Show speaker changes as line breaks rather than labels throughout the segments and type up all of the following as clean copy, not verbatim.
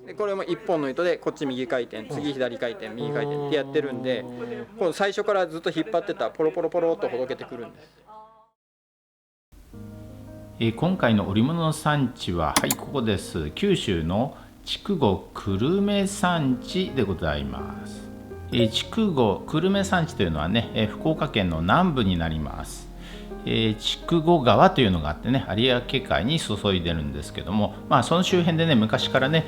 でこれも1本の糸でこっち右回転、次左回転、右回転ってやってるんで、この最初からずっと引っ張ってたらポロポロポロっとほどけてくるんです。
今回の織物の産地は、はい、ここです。九州の筑後久留米産地でございます。筑後久留米産地というのはね、福岡県の南部になります。筑後川というのがあってね、有明海に注いでるんですけども、その周辺でね、昔からね、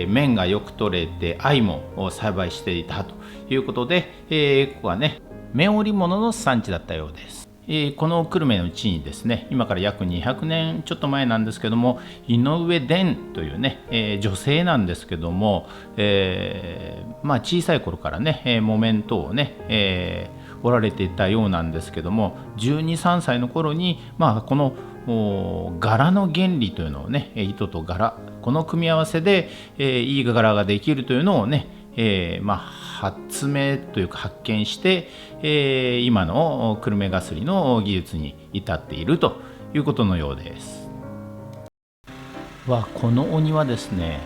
麺がよく取れて藍も栽培していたということで、ここはね、綿織物の産地だったようです。この久留米の地にですね、今から約200年ちょっと前なんですけども、井上伝というね、女性なんですけども、小さい頃からね、木綿等をね、織られていたようなんですけども、12、3歳の頃に、この柄の原理というのをね、糸と柄、この組み合わせで、いい柄ができるというのをね、発明というか発見して、今の久留米がすりの技術に至っているということのようです。このお庭ですね、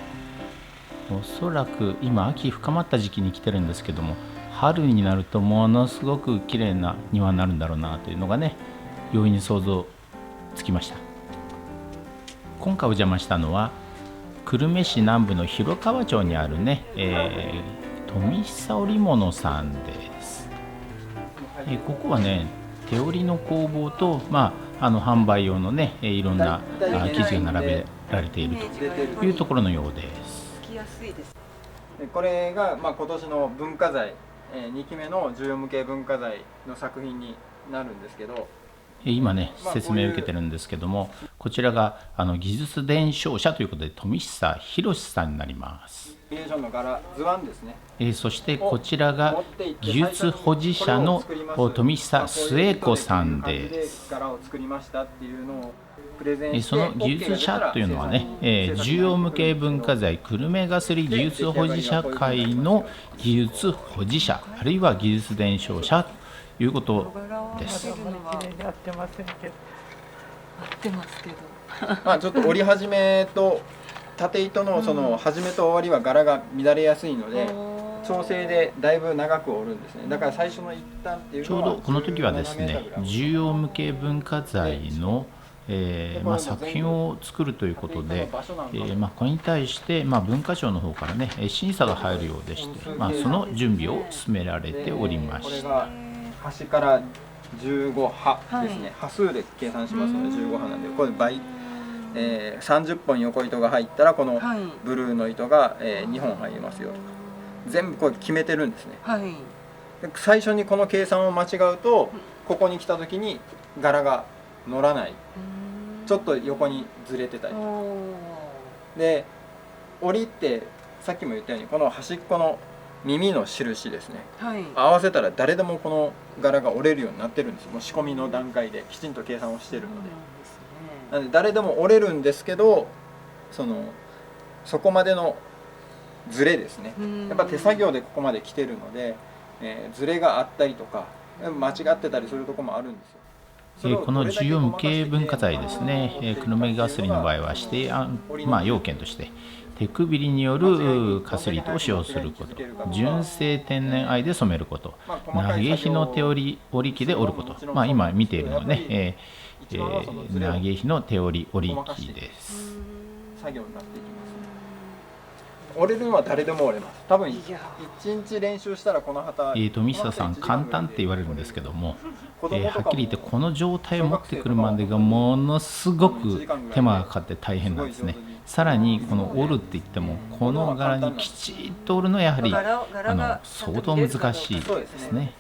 おそらく今秋深まった時期に来てるんですけども、春になるとものすごく綺麗な庭になるんだろうなというのがね、容易に想像つきました。今回お邪魔したのは久留米市南部の広川町にあるね、富久織物さんです。ここはね、手織りの工房と、販売用のね、いろんな生地が並べられているというところのようです。
これが今年の文化財、2期目の重要無形文化財の作品になるんですけど、
今ね説明を受けてるんですけども、こちらが技術伝承者ということで富久博さんになります。
クリエーションの柄図案ですね。
そしてこちらが技術保持者の富久末子さんです。
柄を作りましたっていうのを
その技術者というのはね、重要無形文化財久留米がすり技術保持者会の技術保持者、あるいは技術伝承者ということです。
合ってますけど
ちょっと織り始めと縦糸のその始めと終わりは柄が乱れやすいので、調整でだいぶ長く織るんですね。だから最初の一旦っていうのは
ちょうどこの時はですね、重要無形文化財の作品を作るということで、これに対して、文化庁の方からね審査が入るようでして、その準備を進められておりました。
端から15刃ですね、刃数で計算しますので15刃なんで、これ倍、30本横糸が入ったらこのブルーの糸が、2本入りますよとか、全部これ決めてるんですね。で最初にこの計算を間違うと、ここに来た時に柄が乗らない、ちょっと横にずれてたりで、折りってさっきも言ったようにこの端っこの耳の印ですね、合わせたら誰でもこの柄が折れるようになってるんです。もう仕込みの段階できちんと計算をしてるので、なので誰でも折れるんですけど、そこまでのズレですね、やっぱ手作業でここまで来てるので、ズレがあったりとか間違ってたりするところもあるんですよ。
この重要無形文化財ですね、久留米がすりの場合は指定要件として手くびりによるかすり糸を使用すること、純正天然藍で染めること、投げ火の手織り機で織ること、今見ているのはね、投げ火の手織り機です。
作業になっていきますね。折れるのは誰でも折れます。多分1日練習したらこの旗、
富久さん簡単って言われるんですけども、はっきり言ってこの状態を持ってくるまでがものすごく手間がかかって大変なんですね。さらにこの折るって言ってもこの柄にきちっと折るのはやはり相当難しいですね。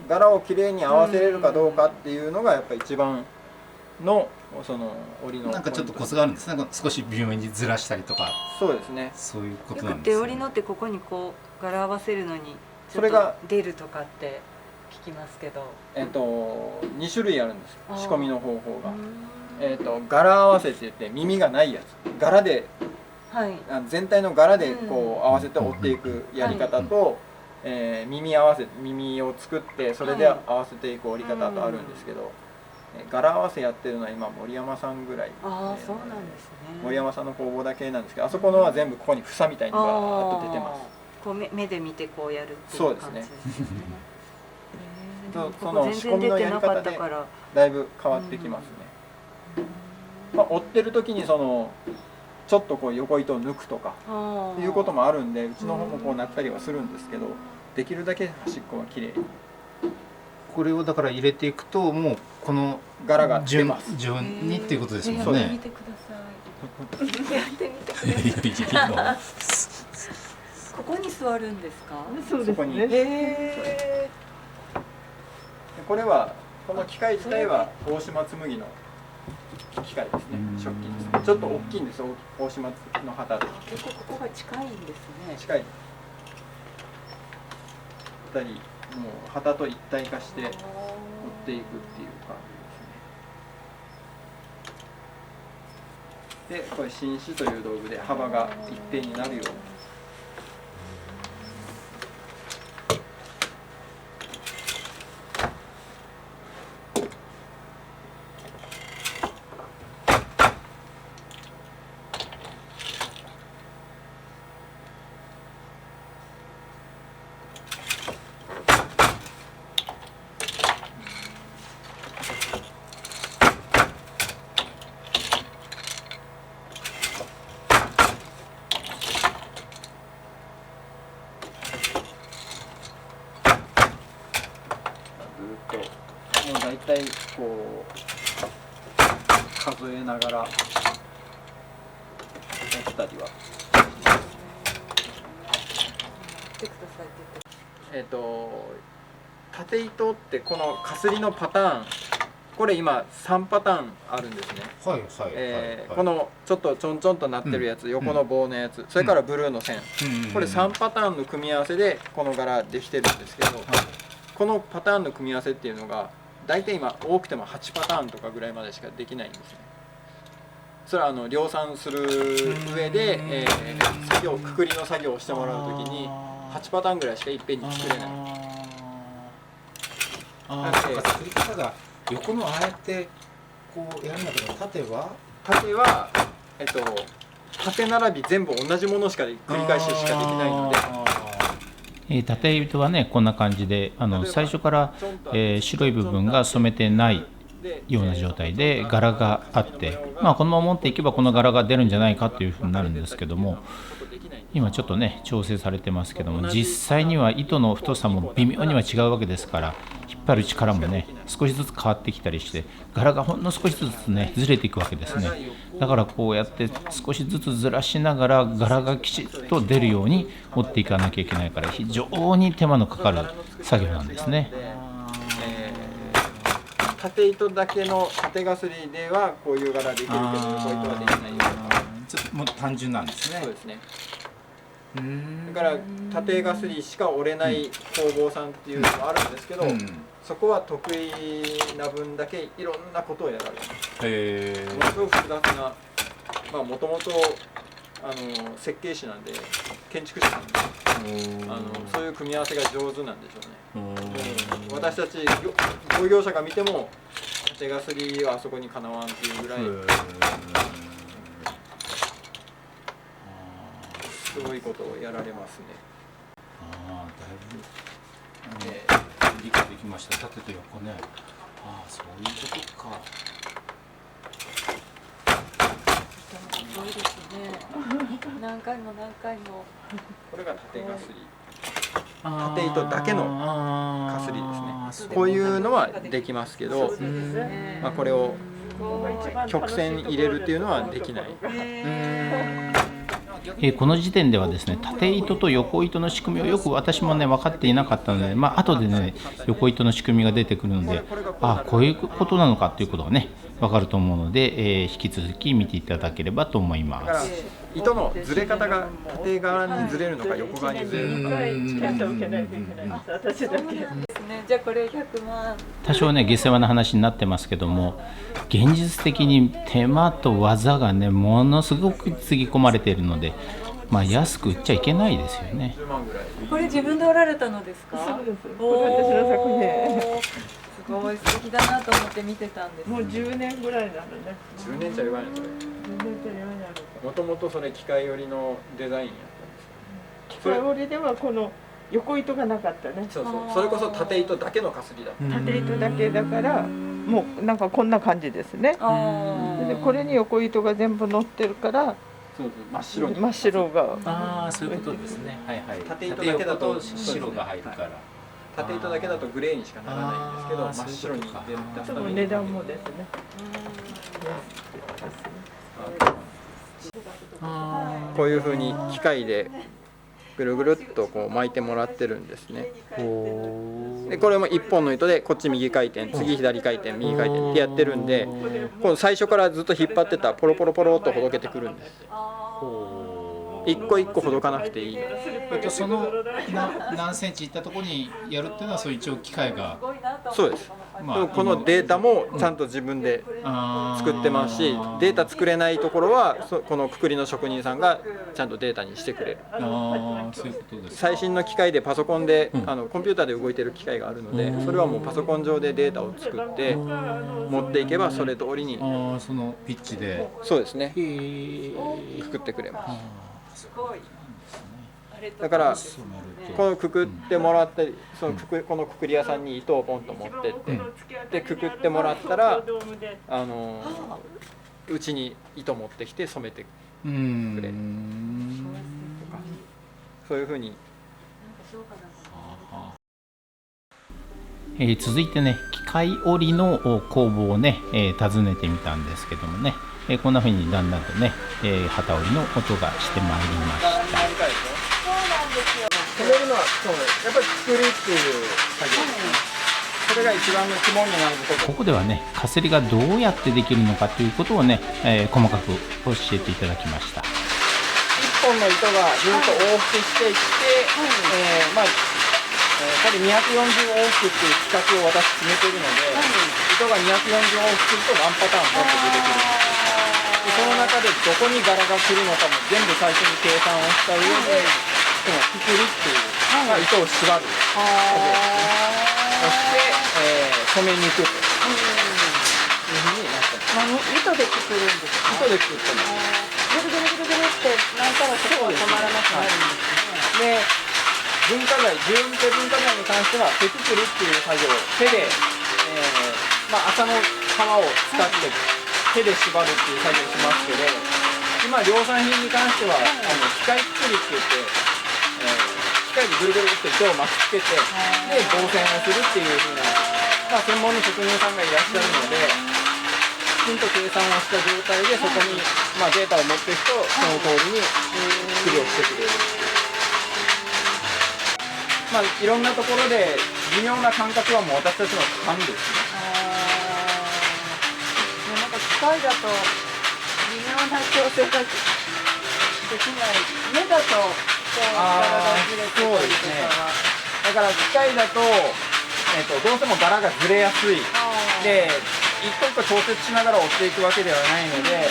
柄をきれいに合わせれるかどうかっていうのがやっぱり一番のその織りの
なんかちょっとコツがあるんですね。少し微妙にずらしたりとか。
そうですね。
そういうことなんですね。
手織りのってここにこう柄合わせるのにちょっと出るとかって聞きますけど。
2種類あるんです。仕込みの方法が。柄合わせって言って耳がないやつ。柄で、全体の柄でこう合わせて織っていくやり方と、耳を作ってそれで合わせていく織り方とあるんですけど。柄合わせやってるのは今森山さんぐらい。
ああ、そうなんですね。
森山さんの工房だけなんですけど、あそこのは全部ここに房みたいにバーッと出てます。
こう目で見てこうやるってい
そうですね。その仕込みのやり方でだいぶ変わってきますね。まあ、折ってる時にそのちょっとこう横糸を抜くとかいうこともあるんで、うちの方もこうなったりはするんですけど、できるだけ端っこは綺麗に。
これをだから入れていくと、もうこの
柄が出ます。
順にっていうことですもんね。
やってみてください。やってみてください。ここに座るんですか？
そうですね。これはこの機械自体は大島紬の機械ですね。食器ですね。ちょっと大きいんです。大島の旗で。
結構ここが近いんですね。
近い。二人もう旗と一体化して持っていくっていう感じですね。で、これ紳士という道具で幅が一定になるように。もう大体こう数えながらやったりは。縦糸ってこのかすりのパターン、これ今3パターンあるんですね。このちょっとちょんちょんとなってるやつ、横の棒のやつ、それからブルーの線、これ3パターンの組み合わせでこの柄できてるんですけど、このパターンの組み合わせっていうのが大体今多くても8パターンとかぐらいまでしかできないんですね。それは量産する上で、くくりの作業をしてもらうときに8パターンぐらいしかいっぺんに作れない。
作り方が横のああやってこうやるんだけど、縦
は縦並び全部同じものしか繰り返ししかできないので。
縦糸はね、こんな感じで最初から、白い部分が染めてないような状態で柄があって、まあ、このまま持っていけばこの柄が出るんじゃないかというふうになるんですけども、今ちょっとね調整されてますけども、実際には糸の太さも微妙には違うわけですから、引っ張る力もね少しずつ変わってきたりして、柄がほんの少しずつねずれていくわけですね。だからこうやって少しずつずらしながら柄がきちっと出るように折っていかなきゃいけないから、非常に手間のかかる作業なんですね。
縦糸だけの縦がすりではこういう柄できるけど、横糸はできないような。
ちょっともう単純なんですね。
そうですね。だから縦がすりしか折れない工房さんっていうのもあるんですけど、そこは得意な分だけいろんなことをやられます。ものすごく複雑な、まあもともと設計士なんで、建築士なんで、そういう組み合わせが上手なんでしょうね。私たち同業者が見ても縦がすりはあそこにかなわんっていうぐらいすごいことをやられますね。
だいぶ理解できました。縦と横ね。そういうことか。
すごいですね。何回も。
これが縦がすり。縦糸だけのかすりですね。こういうのはできますけど、まあこれを曲線入れるっていうのはできない。
この時点ではですね、縦糸と横糸の仕組みをよく私もね分かっていなかったので、後でね横糸の仕組みが出てくるので、こういうことなのかということがね分かると思うので、引き続き見ていただければと思います。
糸のずれ方が縦側にずれるのか横側にずれるのか。
じゃあこれ100万。
多少ね下世話な話になってますけども、現実的に手間と技がねものすごくつぎ込まれているので、安く売っちゃいけないですよね。
これ自分で織られたのですか？
そうです。これ私の作品。
すごい素敵だなと思って見てたんです。
もう10年ぐらいなのね。
10年じゃ言わないそれ。
10年じゃ言わないのか。
もともとそれ機械織りのデザインやったんですよ。
機械織りではこの横糸がなかったね。
そうそう。それこそ縦糸だけのかすりだった。
縦糸だけだからもうなんかこんな感じですね。でこれに横糸が全部乗ってるから
そうそう真っ白に。
真っ白が
ああ、そういうことですね。はいはい。
縦糸だけだと
白が入るから。
縦糸だけだとグレーにしかならないんですけど、
あー
真っ白に出すために。
値段もですね。
こういう風に機械でぐるぐるっとこう巻いてもらってるんですね。でこれも1本の糸でこっち右回転、次左回転、右回転ってやってるんで、この最初からずっと引っ張ってたポロポロポロっとほどけてくるんです。一個一個ほどかなくていい。
その何センチいったところにやるっていうのは、そう一応機械が。
そうです。
まあ
このデータもちゃんと自分で作ってますし、データ作れないところはこのくくりの職人さんがちゃんとデータにしてくれる。
ああ、そういうことですか。
最新の機械でパソコンで、コンピューターで動いてる機械があるので、それはもうパソコン上でデータを作って持っていけばそれ通りに、
ああ、そのピッチで。
そうですね、
へえ。
くくってくれます。
すごい。
だから
そうなると
このくくってもらったり、このくくり屋さんに糸をポンと持ってって、でくくってもらったらうちに糸持ってきて染めてくれるとか、そういうふうに。
続いてね、機械織りの工房をね、訪ねてみたんですけどもね、こんな風にだんだんとね、機織りの音がしてまいりました。
染めるのはそうやっぱり作るっていう作業ですね。それが一番の肝になること。
ここではね、かすりがどうやってできるのかということをね、細かく教えていただきました。
一本の糸がずっと往復していって、これ240往復っていう企画を私決めているので、糸が240往復するとワンパターンポッと出てくるんです。でその中でどこに柄が来るのかも全部最初に計算をした上で、このくくりっていう、糸を縛る作業をして、染めに行くというふうになってます。
糸で作るんですか？
糸で作ってます。
ぐるぐるぐるぐるって巻いたらそこは止まらなくなるんですね。
で文化財、重運転文化財に関しては手作りっていう作業を手で、麻の皮を使って手で縛るっていう作業をしますけど、今量産品に関しては機械作りって言って、機械でぐるぐるって糸を巻きつけてで防染をするっていう風な、専門の職人さんがいらっしゃるので、きちんと計算をした状態でそこに、データを持っていくとその通りに作りをしてくれる。いろんなところで微妙な感覚はもう私たちの勘ですね。
なんか機械だと微妙な調整ができない。目だとこう柄がずれてたりとかは。
だから機械だと、どうしても柄がずれやすい。で、一個一個調節しながら折っていくわけではないので、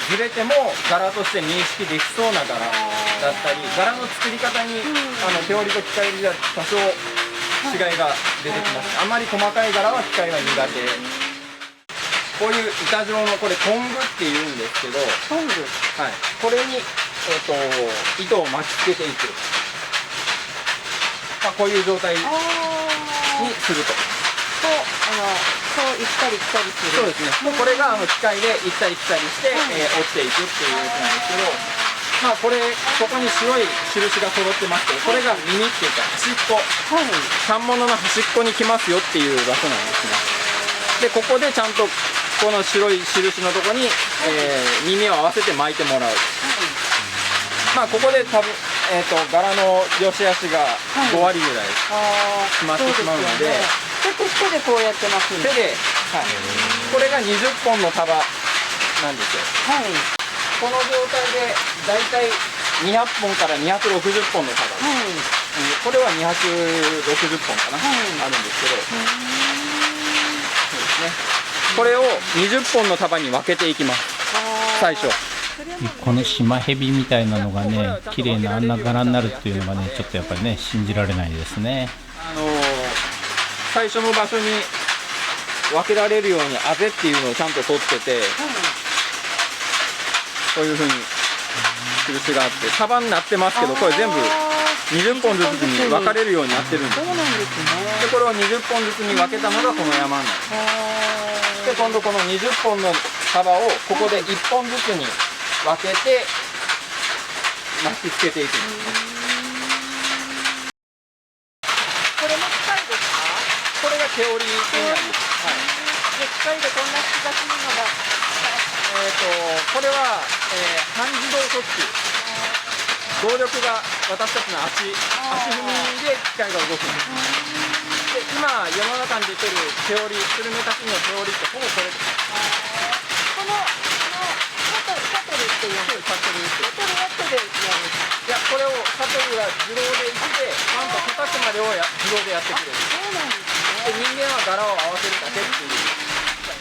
ずれても柄として認識できそうな柄だったり、柄の作り方に手織りと機械織りでは多少違いが出てきます。あまり細かい柄は機械は苦手。こういう板状のこれトングっていうんですけど、
トング、
はい、これに、糸を巻きつけていく、こういう状態にすると。
そう行ったり来たりする。
そうですね。これが機械で行ったり来たりして、折っていくっていうやつなんですけど、これここに白い印が揃ってますけど、これが耳っていうか端っこ、反物の端っこに来ますよっていう場所なんですね。でここでちゃんとこの白い印のとこに、耳を合わせて巻いてもらう。ここで多分、柄の良し悪しが5割ぐらい決まってしまうので。
手でこうやってます
手で、これが20本の束なんですよ。この状態でだいたい200本から260本の束です。これは260本かな、あるんですけど、そうですね。これを20本の束に分けていきます。最初。
この島ヘビみたいなのがね、綺麗なあんな柄になるっていうのがね、ちょっとやっぱりね、信じられないですね。
最初の場所に分けられるようにあぜっていうのをちゃんと取ってて、こういうふうに印があって束になってますけど、これ全部20本ずつに分かれるようになってるんです。
そうなんですね。
でこれを20本ずつに分けたのがこの山になる。で今度この20本の束をここで1本ずつに分けて巻きつけていくんですね。
これも機械ですか？
これが手織りになります。
で機械でこんな複雑なのが。
これは、半自動速球。動力が私たちの足踏みで機械が動くんです。で今世の中に出てる手織り、スルメたちの手織りってほぼこれです。
このシャトルっていう
シャトルって。
シャトルやってでやる。
いやこれをシャトルが自動でいってちゃんと叩くまでを自動でやってくれる。
そうなんですね。
で人間は柄を合わせるだけっていう。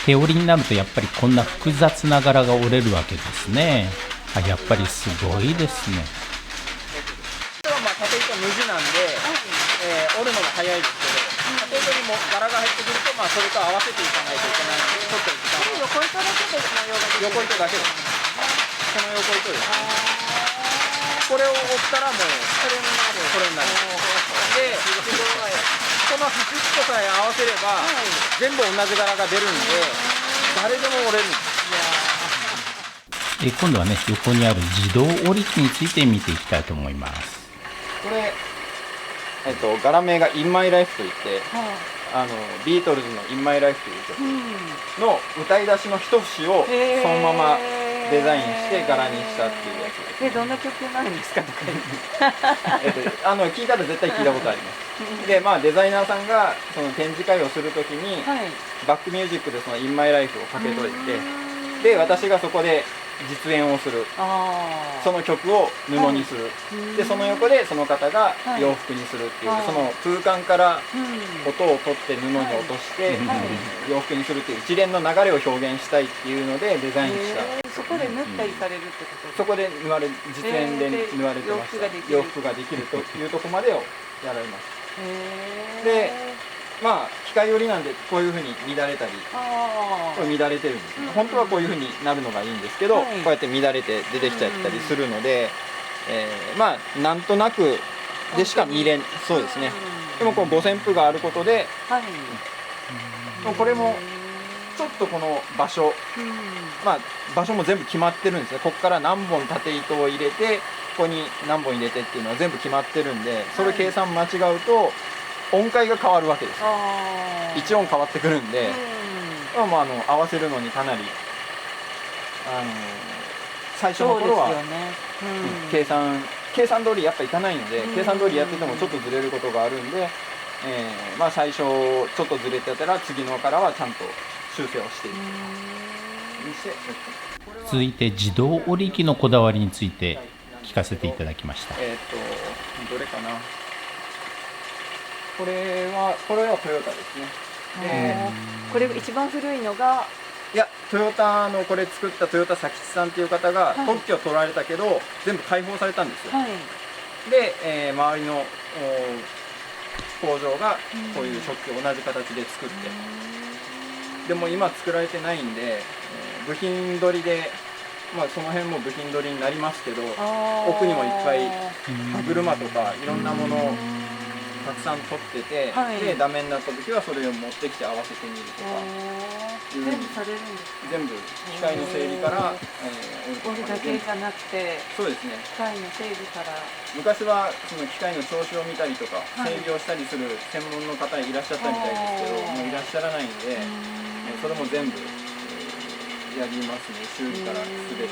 手織りになるとやっぱりこんな複雑な柄が織れるわけですね。やっぱりすごいですね。
これは縦糸無地なんで、織るのが早いですけど、縦糸にも柄が入ってくると、それと合わせていかないといけないので、ちょっと時間が。
横糸だけで模様ができる。
横糸だけです。この横糸ですね。これを折ったらもうこれになる。で、この端っこさえ合わせれば、全部同じ柄が出るんで、誰でも折れるんです。
今度はね、横にある自動織り機について見ていきたいと思います。
これ、柄名が In My Life といって、ビートルズの In My Life という曲の歌い出しの一節をそのままデザインして柄にしたっていうやつです。
どんな曲なんですか？
聞いたら絶対聞いたことあります。でデザイナーさんがその展示会をするときに、バックミュージックでその In My Life をかけといて、で私がそこで実演をする、その曲を布にする、でその横でその方が洋服にするっていう、その空間から音を取って布に落として、洋服にするっていう一連の流れを表現したいっていうのでデザインした。
そこで縫ったりされるってことですか？
そこで実演で縫われてました。洋服ができるというところまでをやられます。で機械織りなんでこういうふうに乱れたり、これ乱れてるんですね。本当はこういうふうになるのがいいんですけど、こうやって乱れて出てきちゃったりするので、なんとなくでしか見れん。そうですね。でもこう五線譜があることで、これもちょっとこの場所、場所も全部決まってるんですね。ここから何本縦糸を入れて、ここに何本入れてっていうのは全部決まってるんで、それ計算間違うと音階が変わるわけですよ。一音変わってくるんで、合わせるのにかなり最初の頃は、計算通りやっぱいかないので、計算通りやっててもちょっとずれることがあるんで、最初ちょっとずれてたら次のからはちゃんと修正をしていく。
続いて自動織り機のこだわりについて聞かせていただきました。
どれかな。これはトヨタですね。
これ一番古いのが、
いやトヨタのこれ作った豊田佐吉さんっていう方が特許を取られたけど全部開放されたんですよ。で、周りの工場がこういう食器を同じ形で作って、でも今作られてないんで、部品取りでその辺も部品取りになりますけど、奥にもいっぱい歯車とかいろんなものをたくさん取ってて、でダメになった時はそれを持ってきて合わせてみるとか、
全部されるんですか？
全部機械の整備から
織るだけじゃなくて、
そうですね。
機械の整備から。
昔はその機械の調子を見たりとか、整備をしたりする専門の方いらっしゃったみたいですけど、もういらっしゃらないので、それも全部やりますね。修理から全て。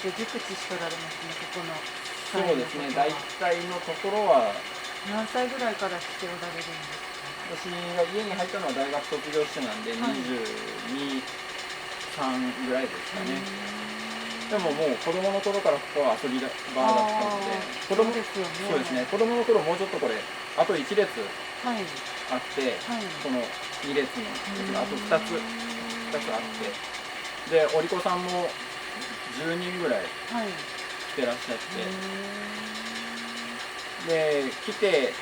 熟知しとられますね、ここの。
そうですね。大体のところは
何歳ぐらいからしておられるんですか？
私が家に入ったのは大学卒業してなんで、22、3ぐらいですかね。でももう子供の頃からここは遊び場だったので、そうですね。子供の頃もうちょっとこれあと1列あって、この2列のあと2つあって、で織子さんも10人ぐらい来てらっしゃって、で来て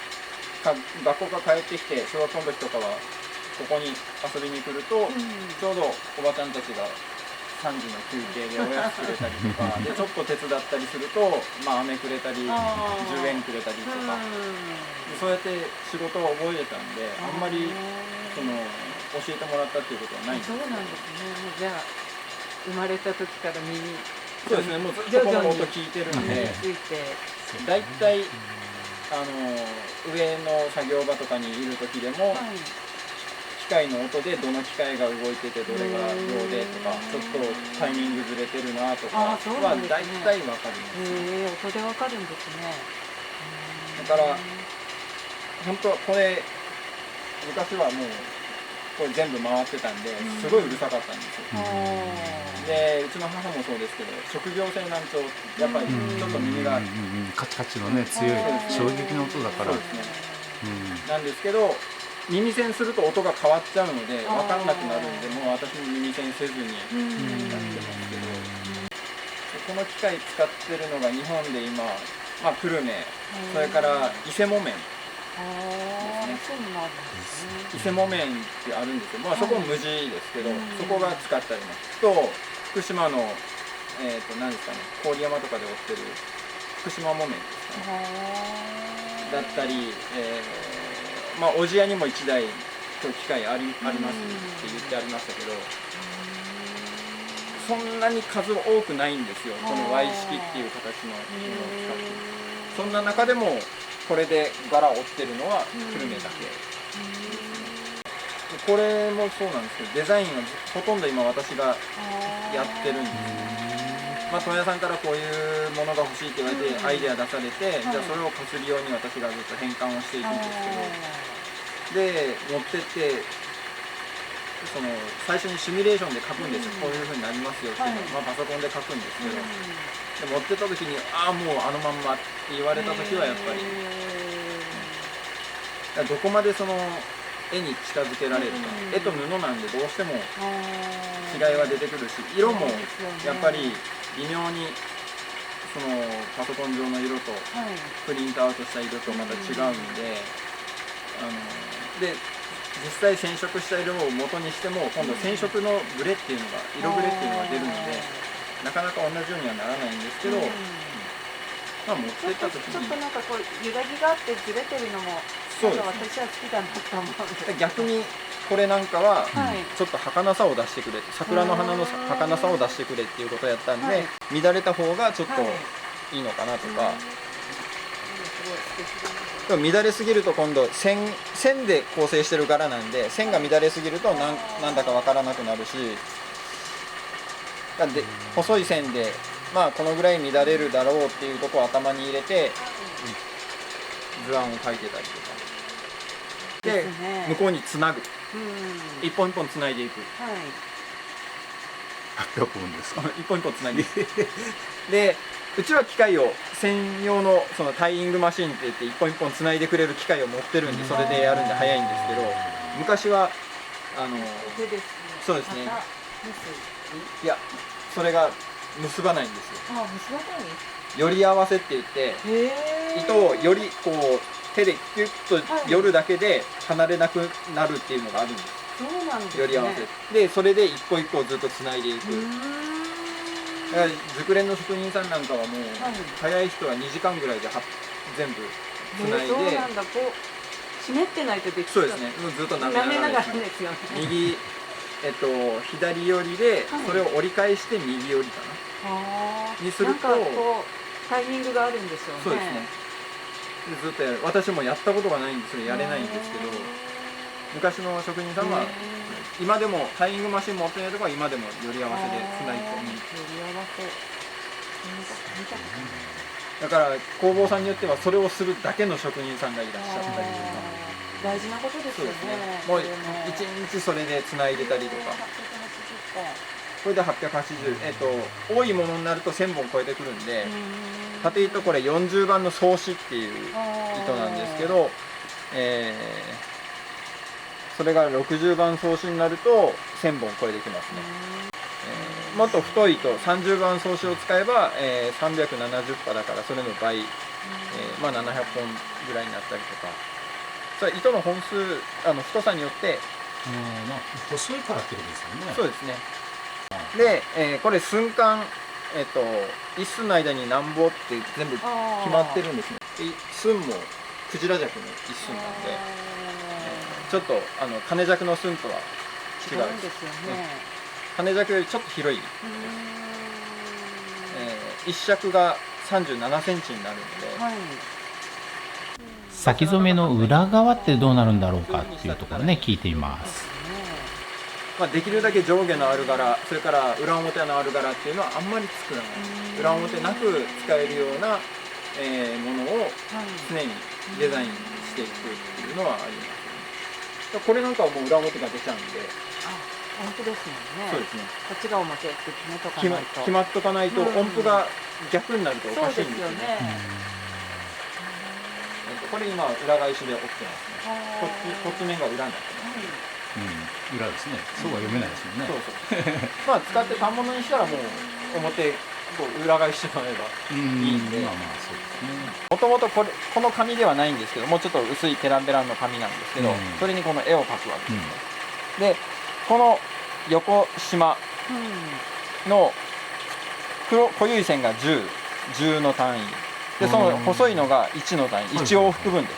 学校から帰ってきて小学校の時とかはここに遊びに来ると、ちょうどおばちゃんたちが3時の休憩でおやつくれたりとかでちょっと手伝ったりすると、まあ、飴くれたり10円くれたりとか、でそうやって仕事を覚えれたんで、あんまりその教えてもらったっていうことはないんですけど。
そうなんですね。もうじゃあ生まれた時から耳、
そうですね、もうずっとこの音聞いてるんで、
ついて、
だいたい上の作業場とかにいる時でも、機械の音でどの機械が動いててどれが量でとか、ちょっとタイミングずれてるなとかはだいたい分かります。
音で分かるんですね。
だから本当これ昔はもうこれ全部回ってたんですごいうるさかったんですよ。でうちの母もそうですけど、職業性難聴やっぱりちょっと耳が
カチカチのね強い衝撃の音だから。
そうですね。なんですけど耳栓すると音が変わっちゃうので分かんなくなるんで、もう私も耳栓せずにやってますけど、この機械使ってるのが日本で今、まあ、久留米、それから伊勢木綿伊勢木綿ってあるんですよ。まあそこ無地ですけど、そこが使ってありますと、福島の何ですかね、郡山とかで売ってる福島木綿ですかねだったり、まあ小千谷にも1台今日機械ありますって言ってありましたけど、そんなに数多くないんですよ、この Y 式っていう形のものを使ってる。そんな中でもこれで柄を折ってるのは久留米だけ。これもそうなんですけど、デザインはほとんど今私がやってるんですね。まあ問屋さんからこういうものが欲しいって言われてアイデア出されて、じゃあそれをこすり用に私がずっと変換をしていくんですけど、で持ってってその最初にシミュレーションで書くんですよ。こういう風になりますよっていうのを、まあ、パソコンで書くんですけど、で持ってった時にああもうあのまんまって言われた時はやっぱり、どこまでその絵に近づけられるか、絵と布なんでどうしても違いは出てくるし、色もやっぱり微妙にそのパソコン上の色とプリントアウトした色とまた違うんで、で実際染色した色を元にしても今度染色のブレっていうのが色ブレっていうのが出るので、なかなか同じようにはならないんですけど、まあ持ってった時に
ちょっとなんかこう揺らぎがあってずれてるのも
そうですね、
私は好きだなと思うんで、
逆にこれなんかはちょっと儚さを出してくれ、桜の花の儚さを出してくれっていうことをやったんで、乱れた方がちょっといいのかなとか。でも乱れすぎると今度線で構成してる柄なんで、線が乱れすぎるとなんだかわからなくなるし、なんで細い線でまあこのぐらい乱れるだろうっていうところを頭に入れて図案を描いてたりとかで、向こうにつなぐ、一本一本つないでいく、
800本ですか。
一本一本つないでいくでうちは機械を専用のそのタイイングマシンって言って一本一本つないでくれる機械を持ってるんで、それでやるんで早いんですけど、昔はそうですね、いやそれが結ばないんですよ。より合わせって言って糸をよりこう手でキュッと寄るだけで離れなくなるっていうのがあるんです。
そうなんですね。
より合わせでそれで一個一個ずっとつないでいく。だから熟練の職人さんなんかはもう早い人は2時間ぐらいで全部つないで、
そうなんだ、こうひねってないとできない。
そうですね、ずっと舐めながらですね。
ですよね。
右左寄りでそれを折り返して右寄りかなにすると、
なんかこうタイミングがあるんですよね。
そうですね。でずっとやる。私もやったことがないんでそれやれないんですけど、昔の職人さんは今でもタイミングマシン持ってないとこは今でもより合わせでつないで、だから工房さんによってはそれをするだけの職人さんがいらっしゃったりとか、
大事なことですよね。
もう一日それでつないでたりとか、これで880、多いものになると1000本超えてくるんで、縦糸これ40番の総糸っていう糸なんですけど、それが60番総糸になると1000本超えてきますね。もっと太い糸30番総糸を使えば、370羽だからそれの倍、まあ700本ぐらいになったりとか。それ糸の本数太さによって、
まあ細いからってことですよね。
そうですね。で、これ寸間、一寸の間に何本って全部決まってるんですね。で寸もクジラ尺の一寸なんで、ちょっと金尺の寸とは違うんですよね。金尺よりちょっと広い、一尺が37センチになるので、
先染めの裏側ってどうなるんだろうかっていうところね、聞いています。
まあ、できるだけ上下のある柄、それから裏表のある柄っていうのはあんまり作らない、裏表なく使えるような、ものを常にデザインしていくっていうのはありますね。これなんかはもう裏表が出ちゃうんで、
本当ですもんね。
そうですね。
こっちが表って決めとかないと。
決まっとかないと音符が逆になるとおかしいんですよね。これ今裏返しで折ってますね。こっち面が裏になってます。
裏ですね。そうは読めないですもんね。
そうそう。まあ使って反物にしたらもう表こう裏返してもらえばいいんで。
まあまあそうですね。
もともとこの紙ではないんですけどもうちょっと薄いペランペランの紙なんですけど、それにこの絵を描くわけですね。でこの横縞の濃い線が10の単位で、その細いのが1の単位、1往復分です。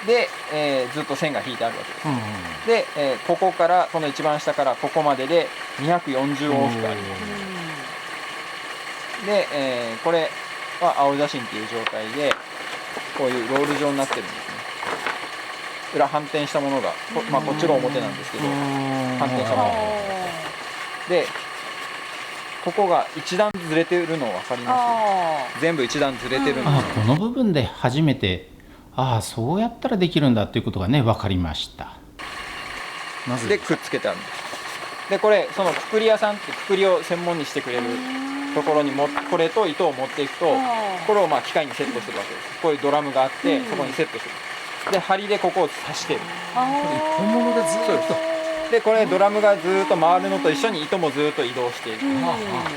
で、ずっと線が引いてあるわけです。で、ここからこの一番下からここまでで240往復あります。で、これは青写真っていう状態でこういうロール状になってるんですね。裏反転したものがまあこっちが表なんですけど反転したもので、ここが一段ずれてるの分かります？全部一段ずれてるんですよ。
この部分で初めてそうやったらできるんだっていうことがね分かりました。
でくっつけてあるんです。でこれそのくくり屋さんってくくりを専門にしてくれるところにこれと糸を持っていくと、これをまあ機械にセットするわけです。こういうドラムがあってそこにセットする。で針でここを刺してる。
本物がずっと。
でこれドラムがずっと回るのと一緒に糸もずっと移動している。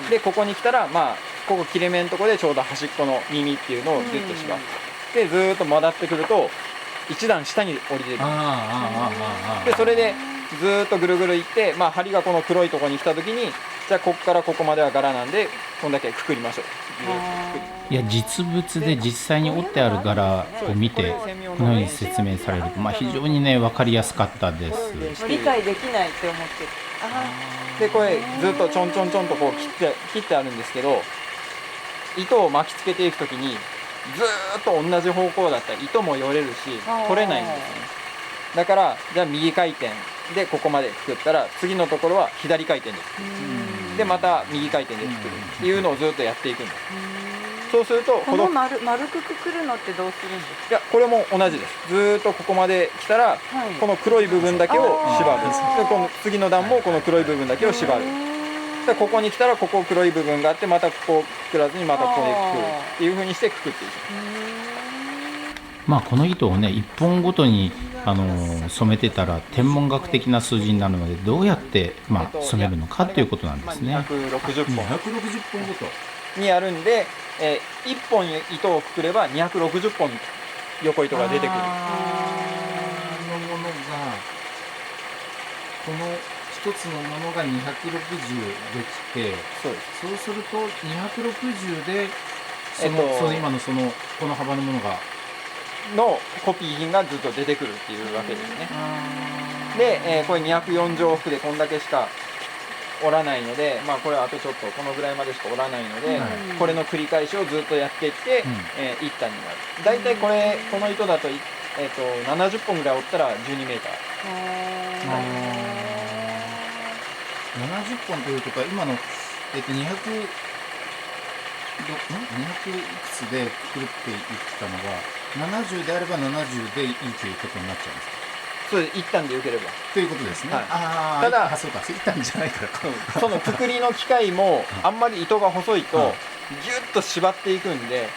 でここに来たらまあここ切れ目のところでちょうど端っこの耳っていうのをギュッと縛って、でずっと曲がってくると一段下に降りてる。でそれでずっとぐるぐるいって、まあ、針がこの黒いところに来た時にじゃあここからここまでは柄なんでこんだけくくりましょう。
いや実物で実際に折ってある柄を見てこのように説明されると、まあ、非常にね分かりやすかったです。
理解できないって思ってる。
でこれずっとちょんちょんちょんとこう切ってあるんですけど、糸を巻きつけていく時にずーっと同じ方向だったら糸もよれるし取れないんですね。だからじゃあ右回転でここまでくくったら次のところは左回転でくくる。でまた右回転でくくるっていうのをずっとやっていくんです。そうすると
この丸くくくるのってどうするんですか？
いやこれも同じです。ずーっとここまで来たら、この黒い部分だけを縛る。でこの次の段もこの黒い部分だけを縛る。でここに来たらここ黒い部分があってまたここをくくらずにまたここでくくるっていう風にしてくくっていく。
まあこの糸をね1本ごとに染めてたら天文学的な数字になるので、どうやってまあ染めるのかということなんですね。
260本
ごと
にあるんで、1本糸をくくれば260本横糸が出てくる。
のものがこの一つのものが260できて、そうすると260でその今のこの幅のものが
のコピー品がずっと出てくるっていうわけですね。で、これ240往復でこんだけしか折らないので、まあこれはあとちょっとこのぐらいまでしか折らないので、これの繰り返しをずっとやっていって、1単になる。だいたいこの糸だと、70本ぐらい折ったら12メーター。
70本ということは今の、200いくつでくるっていったのが70であれば70でいいということになっちゃうんですか？
そうです。一旦でよければ
ということですね。
ただ
そうか、一旦じゃないからか。
そのくくりの機械もあんまり糸が細いとギュッと縛っていくんで、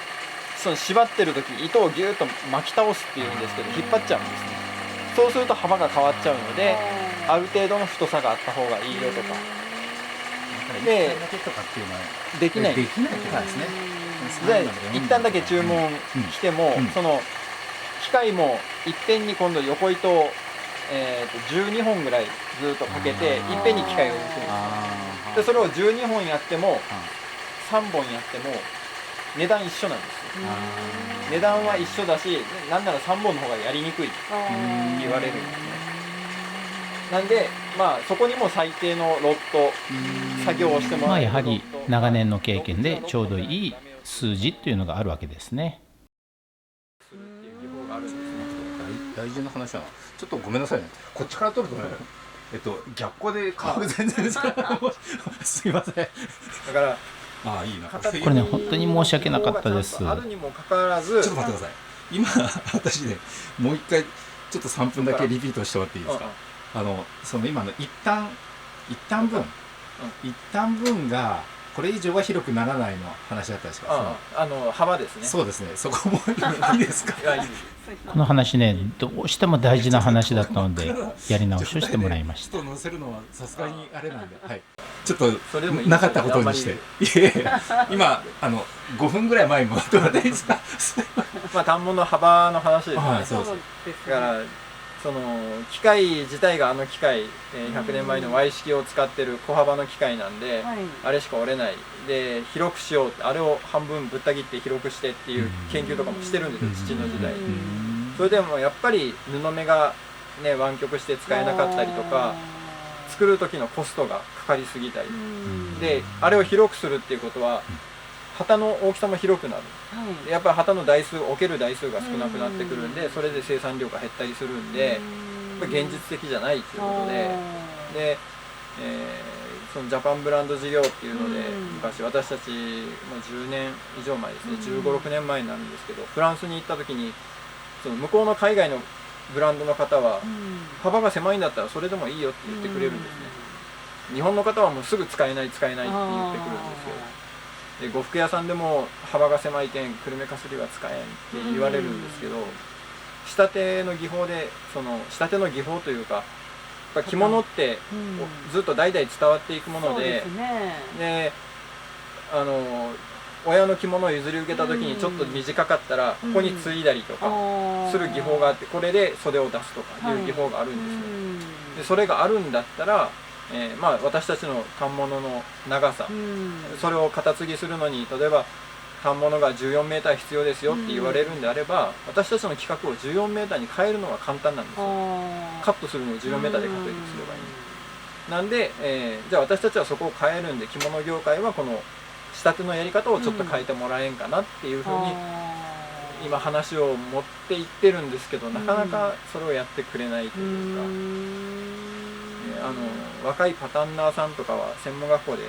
その縛ってる時糸をギュッと巻き倒すっていうんですけど引っ張っちゃうんですね。そうすると幅が変わっちゃうので、ある程度の太さがあった方がいいよとか。
で、とかっていうのは
できない。
できないってことですね。
で一旦だけ注文しても、その機械もいっぺんに今度横糸を、12本ぐらいずっとかけていっぺんに機械を入れてるんですよ。でそれを12本やっても3本やっても値段一緒なんですよ。値段は一緒だし、なんなら3本の方がやりにくいって言われるんですね。なんでまあそこにも最低のロット作業をしてもらえる
やはり長年の経験でちょうどいい数字っていうのがあるわけですね。
大事な話はちょっとごめんなさいね、こっちから取るとね逆光で顔が全然すいません。だからいいな
これね本当に申し訳なかったです。
あるにもかかわらず、
ちょっと待ってください。今私ねもう一回ちょっと3分だけリピートしてもらっていいですか。その今の一旦分がこれ以上は広くならないの話だったでしょ。
幅ですね。
そうですね。そこもいいですか。
この話ねどうしても大事な話だったのでやり直しをしてもらいました。
ちょっと載せるのはさすがにあれなんで、はい、ちょっとなかったことにして。今5分ぐらい前に戻ってもらっていいですか。
まあ反物の幅の話ですね。
そうです。
だからその機械自体が機械、100年前の Y 式を使ってる小幅の機械なんで、あれしか折れないで広くしようって、あれを半分ぶった切って広くしてっていう研究とかもしてるんですよ、父の時代。それでもやっぱり布目がね湾曲して使えなかったりとか、作る時のコストがかかりすぎたりで、あれを広くするっていうことは旗の大きさも広くなる、やっぱり旗の台数、置ける台数が少なくなってくるんで、それで生産量が減ったりするんで、現実的じゃないっていうことで、そのジャパンブランド事業っていうので、昔私たちも10年以上前ですね、15、6年前になるんですけど、フランスに行った時にその向こうの海外のブランドの方は、幅が狭いんだったらそれでもいいよって言ってくれるんですね。日本の方はもうすぐ使えないって言ってくるんですよ。で呉服屋さんでも幅が狭いけん久留米かすりは使えんって言われるんですけど、仕立ての技法でその仕立ての技法というか、やっぱ着物ってずっと代々伝わっていくもので、親の着物を譲り受けた時にちょっと短かったらここに継いだりとかする技法があって、これで袖を出すとかいう技法があるんですよ。でそれがあるんだったらまあ私たちの反物の長さ、それを型継ぎするのに例えば反物が14メーター必要ですよって言われるんであれば、私たちの規格を14メーターに変えるのが簡単なんですよ。カットするのを14メーターでカットすればいい。なんで、じゃあ私たちはそこを変えるんで、着物業界はこの仕立てのやり方をちょっと変えてもらえんかなっていうふうに今話を持っていってるんですけど、なかなかそれをやってくれないというか。若いパタンナーさんとかは専門学校で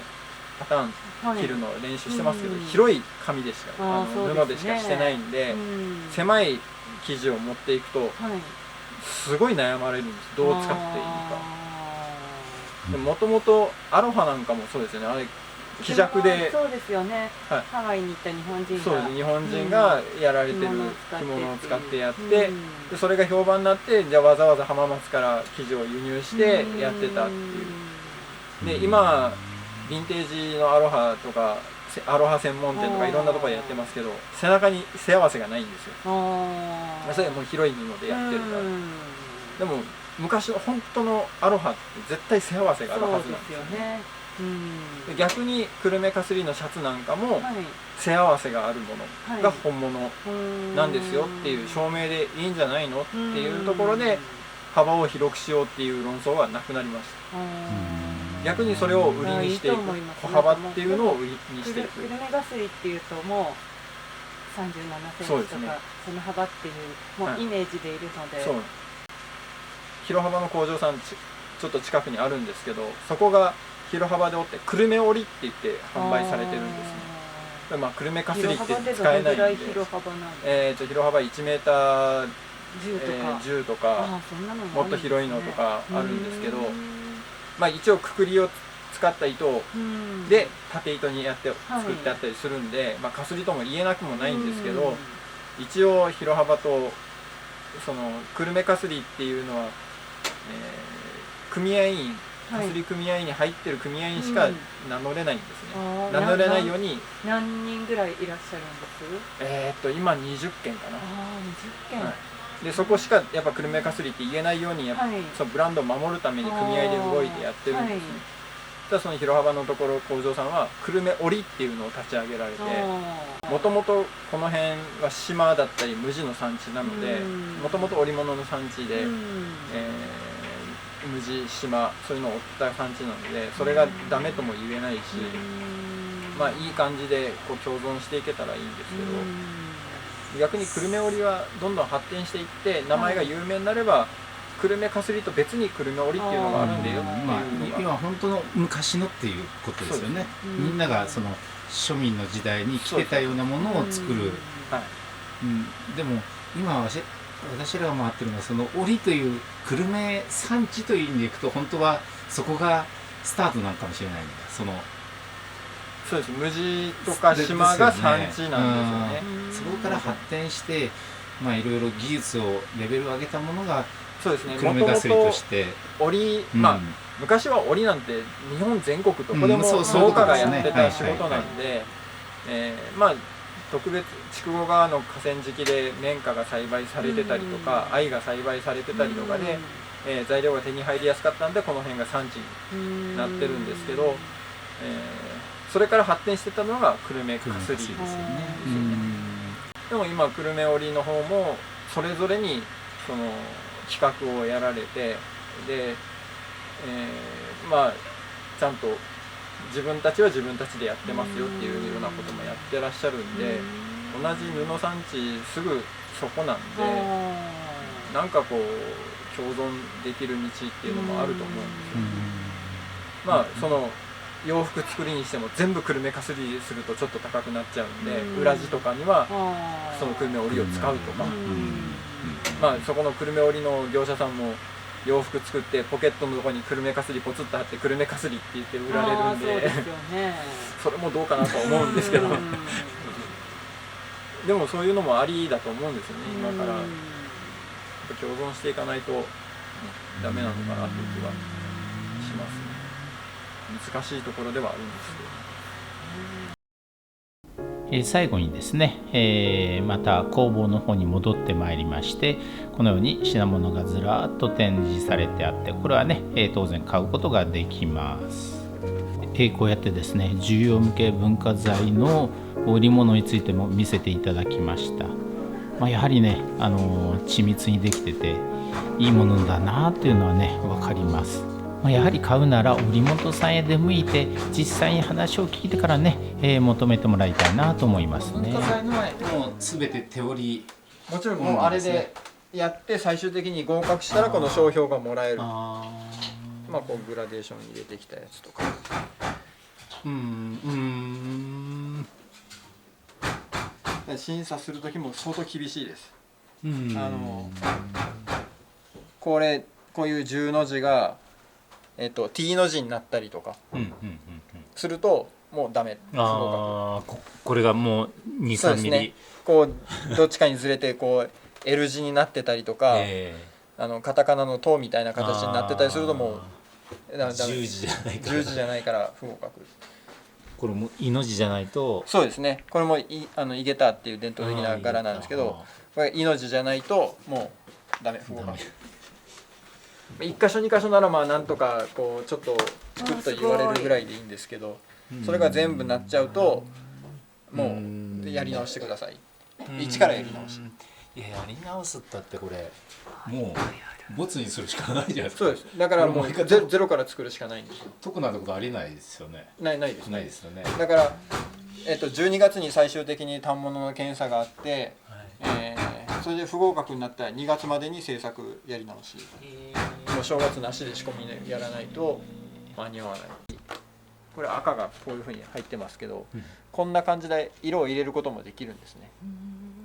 パターン切るのを練習してますけど、広い紙でしか布でしかしてないんで、狭い生地を持っていくとすごい悩まれるんです。どう使っていいか。もともとアロハなんかもそうですよね。あれ希弱で、
そうですよね。ハワイに行った日本人が、
そうです、日本人がやられてる着物を使ってやって、でそれが評判になって、じゃあわざわざ浜松から生地を輸入してやってたっていう。で今ヴィンテージのアロハとかアロハ専門店とかいろんなところでやってますけど、背中に背合わせがないんですよ。それはもう広い布でやってるから。でも昔の本当のアロハって絶対背合わせがあるはずなんですよね。逆に久留米かすりのシャツなんかも背合わせがあるものが本物なんですよっていう証明でいいんじゃないのっていうところで、幅を広くしようっていう論争はなくなりました。逆にそれを売りにしていく、小幅っていうのを売りにしていく。
久留米かすりっていうともう37センチとかその幅っていうもうイメージでいるので、
広幅の工場さんちょっと近くにあるんですけど、そこが広幅で折って久留米織って言って販売されてるんですね。まあ久留米かすりって使えないんで、広幅1メーター10とかもっと広いのとかあるんですけど、まあ一応くくりを使った糸で縦糸にやって作ってあったりするんで、まあかすりとも言えなくもないんですけど、一応広幅とその久留米かすりっていうのは組合員かすり組合に入ってる組合員しか名乗れないんですね。名乗れないように。
何人ぐらいいらっしゃるんです？
今20件かな。
20件。
でそこしかやっぱ久留米かすりって言えないようにそのブランドを守るために組合で動いてやってるんですね。ただその広幅のところ工場さんは久留米織っていうのを立ち上げられて、もともとこの辺は島だったり無地の産地なので、もともと織物の産地で、無地島そういうのを追った産地なので、それがダメとも言えないし、まあいい感じでこう共存していけたらいいんですけど、逆に久留米織はどんどん発展していって名前が有名になれば、久留米かすりと別に久留米織っていうのがあるんだよっていうのが、
今本当の昔のっていうことですよね。みんながその庶民の時代に着てたようなものを作る。でも今私らが回ってるのはその織という久留米産地という意味でいくと、本当はそこがスタートなのかもしれないんだ。
そうです。無地とか島が産地なんですよね。
そこから発展して、まあいろいろ技術をレベルを上げたものが、
そうですね。
久留米かすりとして
織、まあ昔は織なんて日本全国どこでも農家がやってた仕事なんで、まあ特別筑後川の河川敷で綿花が栽培されてたりとか、藍が栽培されてたりとかで、材料が手に入りやすかったんでこの辺が産地になってるんですけど、それから発展してたのが久留米かすりですよね。でも今久留米織の方もそれぞれにその企画をやられて、で、まあちゃんと自分たちは自分たちでやってますよっていうようなこともやってらっしゃるんで、同じ布産地すぐそこなんで、なんかこう共存できる道っていうのもあると思うんですよ。まあその洋服作りにしても全部久留米かすりするとちょっと高くなっちゃうんで、裏地とかにはその久留米織を使うとか、まあそこの久留米織の業者さんも洋服作ってポケットのところに久留米かすりポツッと貼って久留米かすりって言って売られるんで、それもどうかなと思うんですけどでもそういうのもありだと思うんですよね。今から共存していかないとダメなのかなという気はしますね。難しいところではあるんです
けど、最後にですね、また工房の方に戻ってまいりまして、このように品物がずらっと展示されてあって、これはね、当然買うことができます。こうやってですね、重要無形文化財の織物についても見せていただきました。やはりね、緻密にできてていいものだなというのはね分かります。やはり買うなら織本さんへ出向いて実際に話を聞いてからね、求めてもらいたいなと思いますね。
文化財の前もう全て手織り、
もちろんもうあれでやって最終的に合格したらこの商標がもらえる。まあこうグラデーション入れてきたやつとか。審査する時も相当厳しいです。こういう10の字が、T の字になったりとかするともうダメ。
これがもう 2,3 ミリ、
こうどっちかにずれてこう L 字になってたりとか、カタカナの「と」みたいな形になってたりするともう
十字
じゃないから不合格。
これもイの字じゃないと。
そうですね。これもイゲタっていう伝統的な柄なんですけど、これイの字じゃないともうダメ、不合格。1箇所2箇所ならまあなんとかこうちょっとチクッと言われるぐらいでいいんですけど、それが全部なっちゃうともうやり直してください。一からやり直し。
やり直すったってこれもうボツにするしかないじゃないですか。
そうです。だからもうゼロから作るしかないんですよ。
得なんてことありないですよね。
ないです。
ないですよね。
だから12月に最終的に反物の検査があって、それで不合格になったら2月までに制作やり直し。もう正月なしで仕込みやらないと間に合わない。これ赤がこういうふうに入ってますけど、こんな感じで色を入れることもできるんですね。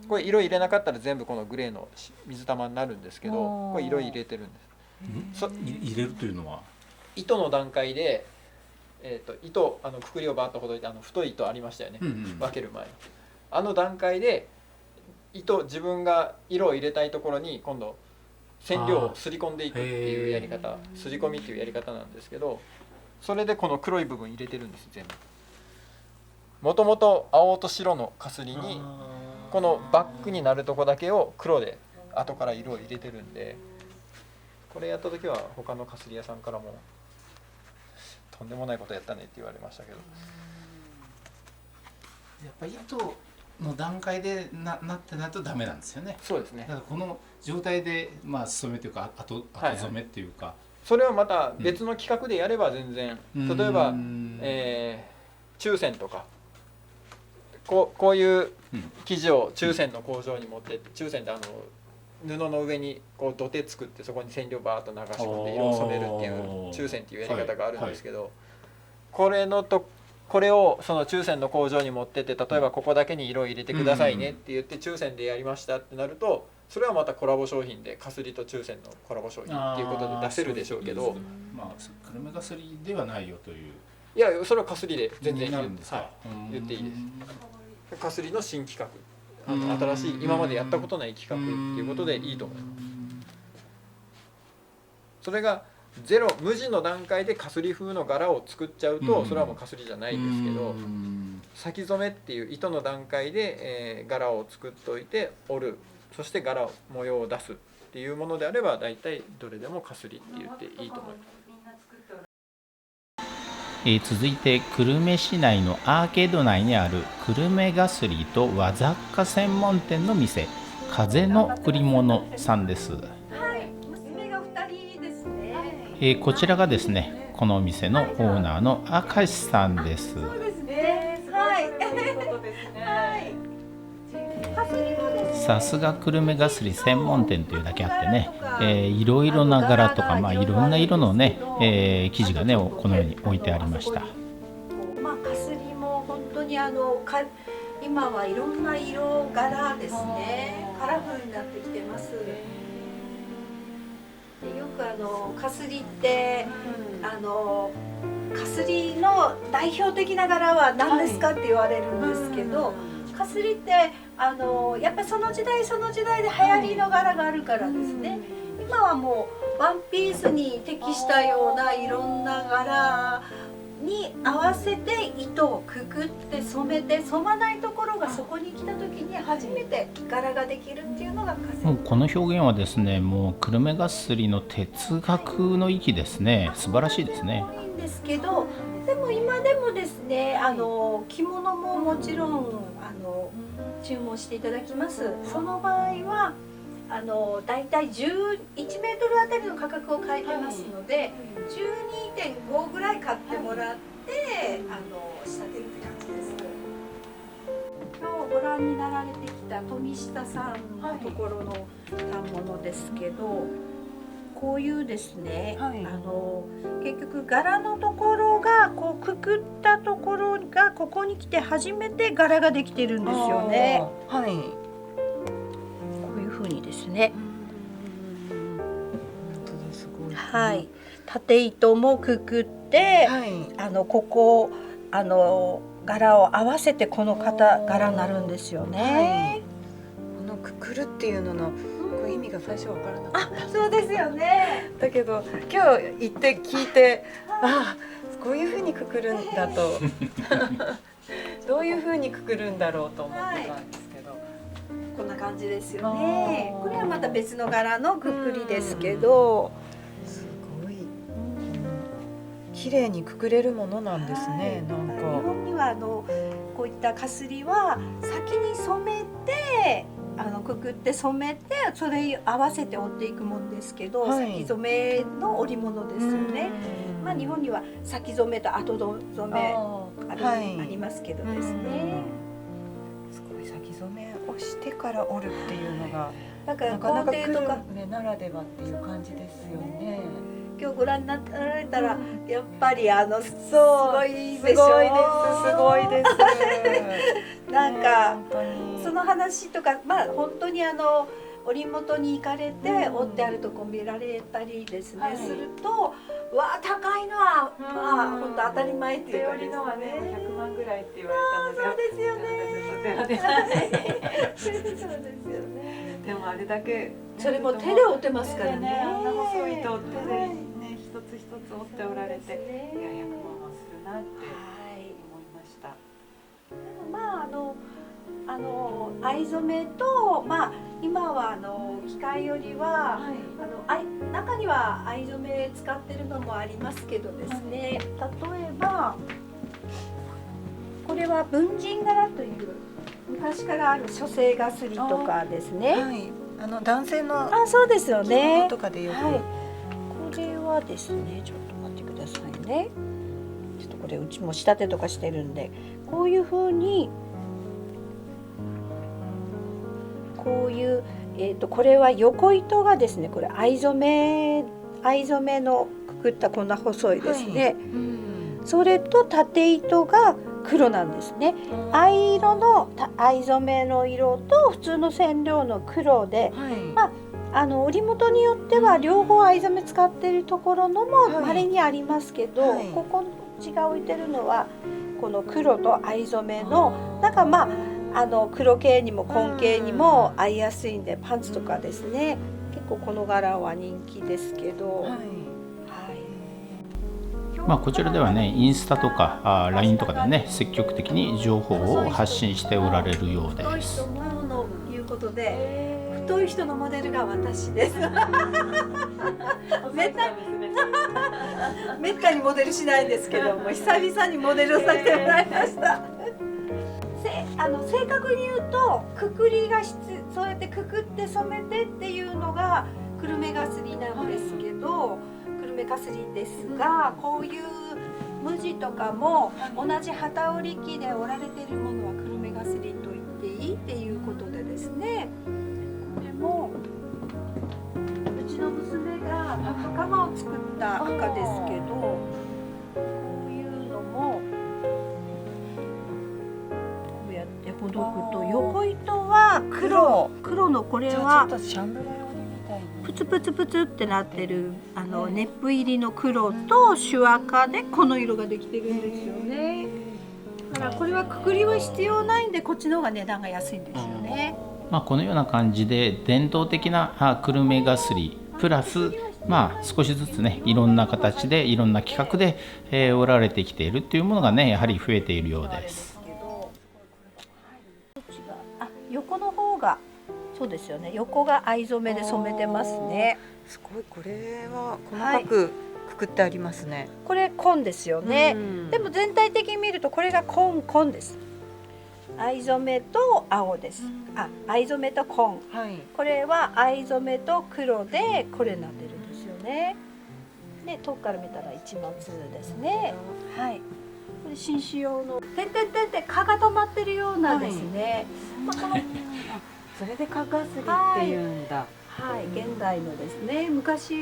これ色入れなかったら全部このグレーの水玉になるんですけど、これ色入れてるんです。
入れるというのは
糸の段階で、糸くくりをバーッとほどいて太い糸ありましたよね、分ける前段階で自分が色を入れたいところに今度染料をすり込んでいくっていうやり方、すり込みっていうやり方なんですけど、それでこの黒い部分入れてるんです。全部もともと青と白のかすりにこのバックになるとこだけを黒で後から色を入れてるんで、これやった時は他のかすり屋さんからもとんでもないことやったねって言われましたけど、
やっぱ糸の段階でなってないとダメなんですよね。
そうですね。
だからこの状態でまあ染めというか後染めっていうか、
それはまた別の企画でやれば全然、例えば、注染とかこういう生地を注染の工場に持ってって、注染って布の上にこう土手作ってそこに染料バーッと流し込んで色を染めるっていう注染っていうやり方があるんですけど、これをその注染の工場に持ってって、例えばここだけに色を入れてくださいねって言って注染でやりましたってなると、それはまたコラボ商品でかすりと注染のコラボ商品っていうことで出せるでしょうけど、
まあくるめかすりではないよという。
いやそれはかすりで全然いい
なるんですか。
言っていいです。かすりの新企画、新しい今までやったことない企画っていうことでいいと思います。それが無地の段階でかすり風の柄を作っちゃうと、それはもうかすりじゃないんですけど、先染めっていう糸の段階で、柄を作っておいて織る、そして柄模様を出すっていうものであれば、大体どれでもかすりって言っていいと思います。
続いて久留米市内のアーケード内にある久留米がすりと和雑貨専門店の店、風の織物さんです。こちらがですね、このお店のオーナーの明石さんです。さすが久留米がすり専門店というだけあってね、いろいろな柄とか、いろんな色のね、生地がねこのように置いてありました。
かすりも本当に今はいろんな色柄ですね、カラフルになってきてます。でよくかすりって、かすりの代表的な柄は何ですかって言われるんですけど、かすりってやっぱりその時代その時代で流行りの柄があるからですね。今はもうワンピースに適したようないろんな柄に合わせて糸をくくって染めて、染まないところがそこに来た時に初めて柄ができるっていうのがかすり。
もうこの表現はですね、もう久留米がすりの哲学の域ですね。素晴らしいですね。
いいんですけど、でも今でもですね、着物ももちろん注文していただきます。その場合はだいたい11メートルあたりの価格を変えてますので、12.5 ぐらい買ってもらって仕立てるって感じです。今日ご覧になられてきた富下さんのところの反物ですけど、こういうですね、結局柄のところがこうくくったところがここに来て初めて柄ができてるんですよね。こういう風にですね。はい。縦糸もくくって、ここ柄を合わせてこの柄になるんですよね。
このくくるっていうのの意味が最初わからなかった。
そうですよね。
だけど今日行って聞いて、こういう風にくくるんだとどういう風にくくるんだろうと思ってたんですけど、
こんな感じですよね。これはまた別の柄のくくりですけど、
すごい綺麗にくくれるものなんですね。なんか
日本にはこういったかすりは先に染めてくくって染めて、それに合わせて織っていくものですけど、先染めの織物ですよね。日本には先染めと後染めありますけどですね。
すごい先染めをしてから織るっていうのが
だから
なかなか
工程とか
ならではっていう感じですよね。
今日ご覧になられたらやっぱりすごいでしょ。
すごいです。
なんかその話とか本当に織元に行かれて織ってあるとこ見られたりですね、すると高いのは本当当たり前っていうかですね。
100万ぐらいって言われたので、
そうですよね。そうですよね。
でもあれだけ
それも手で折ってますからね。
あんな細い糸を手でね一つ一つ折っておられて、いや100万はするなって思いました。
まあ藍染めと、まあ今は機械よりは、中には藍染め使ってるのもありますけどですね。例えばこれは文人柄という昔からある書生がすりとかですね。
はい、男性の
そうですよね。
とかでよく、
これはですね、ちょっと待ってくださいね。ちょっとこれうちも仕立てとかしてるんで、こういう風にこういうこれは横糸がですね、これ藍染めのくくったこんな細いですね。それと縦糸が黒なんですね。藍色の藍染めの色と普通の染料の黒で、織物によっては両方藍染め使ってるところのも稀にありますけど、ここうちが置いてるのはこの黒と藍染めのなんか黒系にも紺系にも合いやすいんで、パンツとかですね、結構この柄は人気ですけど。
こちらではね、インスタとかLINE とかでね、積極的に情報を発信しておられるようです。
太い人のいうことで、太い人のモデルが私です。めったにモデルしないんですけども、久々にモデルをさせてもらいました。正確に言うと、くくりがそうやってくくって染めてっていうのが久留米がすりなんですけど、久留米かすりですが、こういう無地とかも同じ機織り機で織られているものは久留米かすりと言っていいっていうことでですね、これもうちの娘が袴を作った赤ですけど、こういうのもこうやってほどくと、横糸は黒のこれはプツプツプツってなってるネップ入りの黒と朱赤でこの色ができてるんですよね。だからこれはくくりは必要ないんで、こっちの方が値段が安いんですよね。
このような感じで伝統的な久留米がすりプラス少しずつね、いろんな形でいろんな企画で、織られてきているっていうものがね、やはり増えているようです。
横の方がそうですよね。横が藍染めで染めてますね。
すごい、これは細かくくくってありますね。
これ紺ですよね。でも全体的に見るとこれが紺です。藍染めと青です。藍染めと紺。これは藍染めと黒でこれになってるんですよね。で、遠くから見たら一松ですね。これ紳士用の点々点って蚊が止まってるようなですね。
それでかがすりっていうんだ。
現代のですね、昔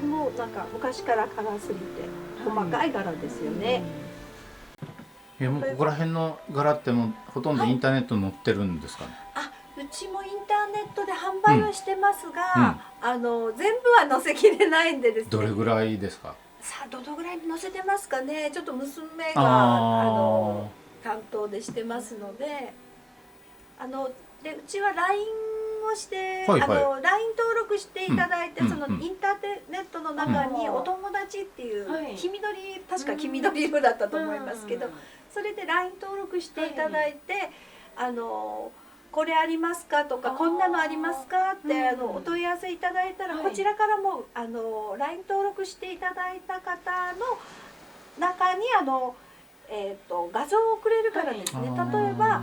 もなんか昔からかがすりって細かい柄ですよね。
もうここら辺の柄ってもうほとんどインターネットに載ってるんですかね。
うちもインターネットで販売はしてますが、全部は載せきれないんでですね。
どれぐらいですか。
さあどのぐらい載せてますかね。ちょっと娘が担当でしてますので、でうちは LINE をして、LINE 登録していただいて、そのインターネットの中にお友達っていう黄緑、確か黄緑色だったと思いますけど、それで LINE 登録していただいて、これありますかとか、こんなのありますかってお問い合わせいただいたら、こちらからもLINE 登録していただいた方の中に画像を送れるからですね。例えば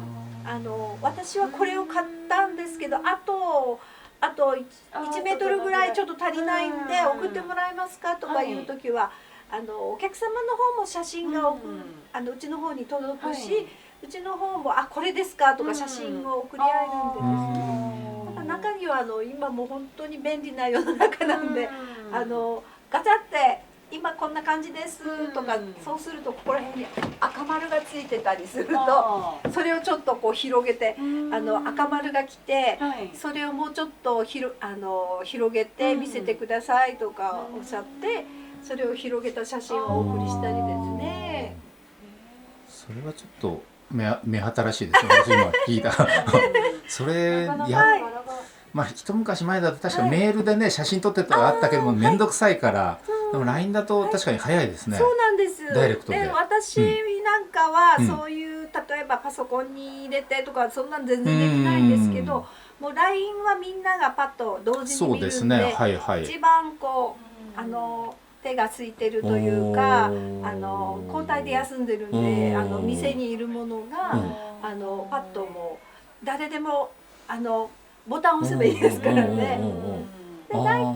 私はこれを買ったんですけど、あと1メートルぐらいちょっと足りないんで送ってもらえますかとかいう時は、お客様の方も写真がうちの方に届くし、うちの方もこれですかとか写真を送り合えるんでですね。中には今もう本当に便利な世の中なんで、ガチャって今こんな感じですとか、そうするとここら辺に赤丸がついてたりすると、それをちょっとこう広げて、赤丸が来て、それをもうちょっと広げて見せてくださいとかおっしゃって、それを広げた写真をお送りしたりですね。
それはちょっと
目新しいですね。私今聞いた。それまあ一昔前だと確かメールでね写真撮ってたのがあったけども面倒くさいから、でも LINE だと確かに早いですね。
そうなんです。
ダイレクトで。
私なんかはそういう、例えばパソコンに入れてとかそんなん全然できないんですけど、もう LINE はみんながパッと同時に見るんで、
そうですね。はいはい。
一番こう手が空いてるというか、交代で休んでるんで、店にいるものが、パッともう誰でもボタンを押せばいいですからね。で大体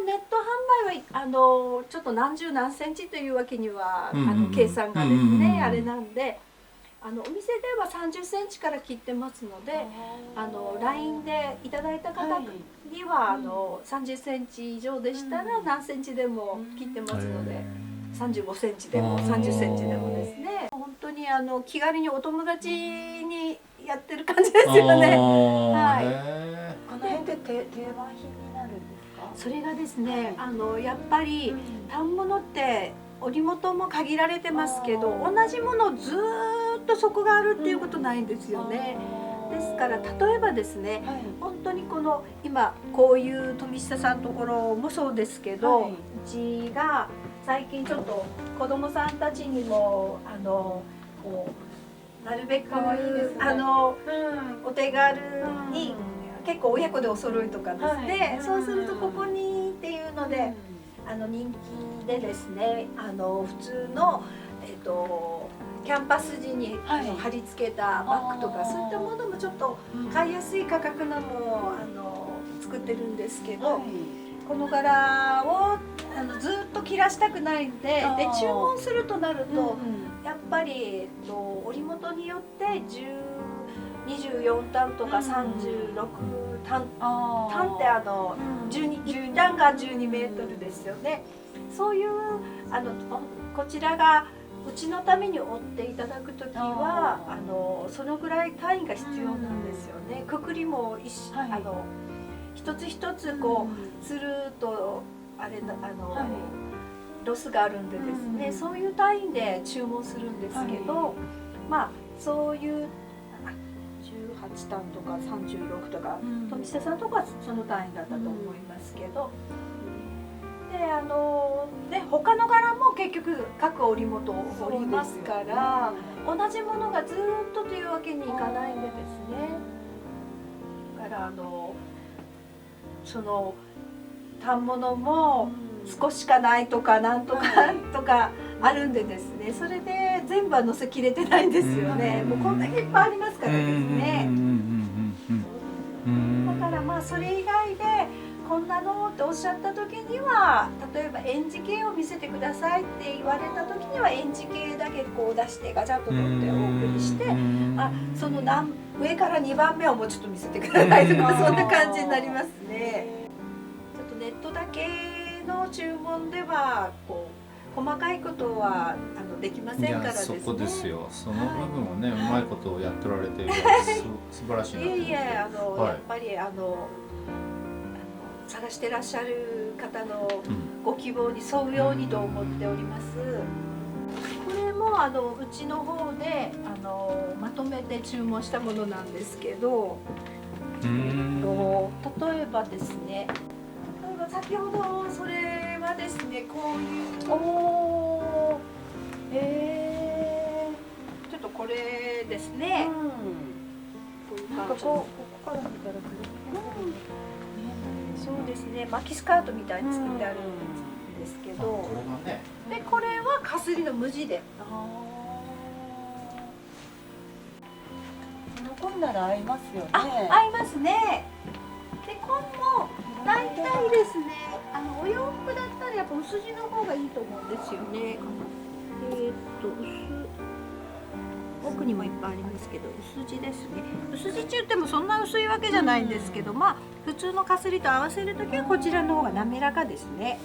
ネット販売はちょっと何十何センチというわけには計算がですねあれなんで、お店では30センチから切ってますので、LINE でいただいた方には30センチ以上でしたら何センチでも切ってますので、35センチでも30センチでもですね、本当に気軽にお友達にやってる感じですよね。はい。
この辺で定番品になるんですか？
それがですね、やっぱり反物って織元も限られてますけど、同じものずーっとそこがあるっていうことないんですよね。ですから例えばですね、本当にこの今こういう富久さんのところもそうですけど、うちが最近ちょっと子どもさんたちにもこうなるべくお手軽に結構親子でお揃いとかですね、そうするとここにっていうので人気でですね、普通のキャンパス地に貼り付けたバッグとか、そういったものもちょっと買いやすい価格なのを作ってるんですけど、この柄をずっと切らしたくないんで、注文するとなるとやっぱり織元によって24単とか36単って1単が12メートルですよね。そういうこちらがうちのために織っていただくときはそのぐらい単位が必要なんですよね。くくりも一つ一つこうつるとロスがあるんでですね、そういう単位で注文するんですけど、まあそういう18単とか36とか、富久さんとかはその単位だったと思いますけど、で他の柄も結局各織元を織りますから、同じものがずっとというわけにいかないんでですね。だからその反物も少しかないとかなんとかとかあるんでですね、それで全部は載せきれてないんですよね。もうこんだけいっぱいありますからですね。だからまあそれ以外でこんなのっておっしゃった時には、例えばエンジ系を見せてくださいって言われた時にはエンジ系だけこう出してガチャッと取ってお送りして、その上から2番目をもうちょっと見せてくださいとか、そんな感じになりますね。ちょっとネットだけの注文ではこう細かいことはできませんからですね。
そこですよ。その部分をね、うまいことをやっておられて素晴らしいなと思って。やっ
ぱり探してらっしゃる方のご希望に沿うようにと思っております。これもうちの方でまとめて注文したものなんですけど、例えばですね、先ほどそれはですね、こういうちょっとこれですね、こういう感じ。ここから見たらそうですね、巻きスカートみたいに作ってあるんですけど、でこれはかすりの無地で。
こんなら合いますよね。
合いますね。で紺も大体ですね、お洋服だったらやっぱ薄地の方がいいと思うんですよね。奥にもいっぱいありますけど薄地ですね。薄地って言ってもそんな薄いわけじゃないんですけど、まあ普通のかすりと合わせるときはこちらの方が滑らかですね。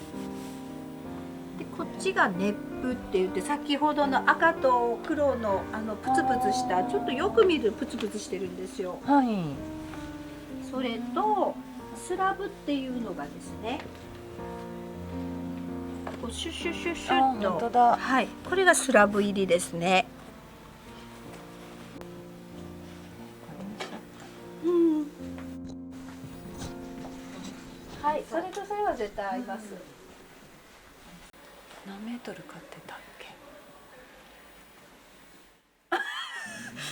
でこっちがネップって言って、先ほどの赤と黒のプツプツした、ちょっとよく見るプツプツしてるんですよ。それとスラブっていうのがですね、こうシュッシュッシュッシュッと、はい、これがスラブ入りですね。はい、それとそれは絶対合います。
何メートル買ってたっ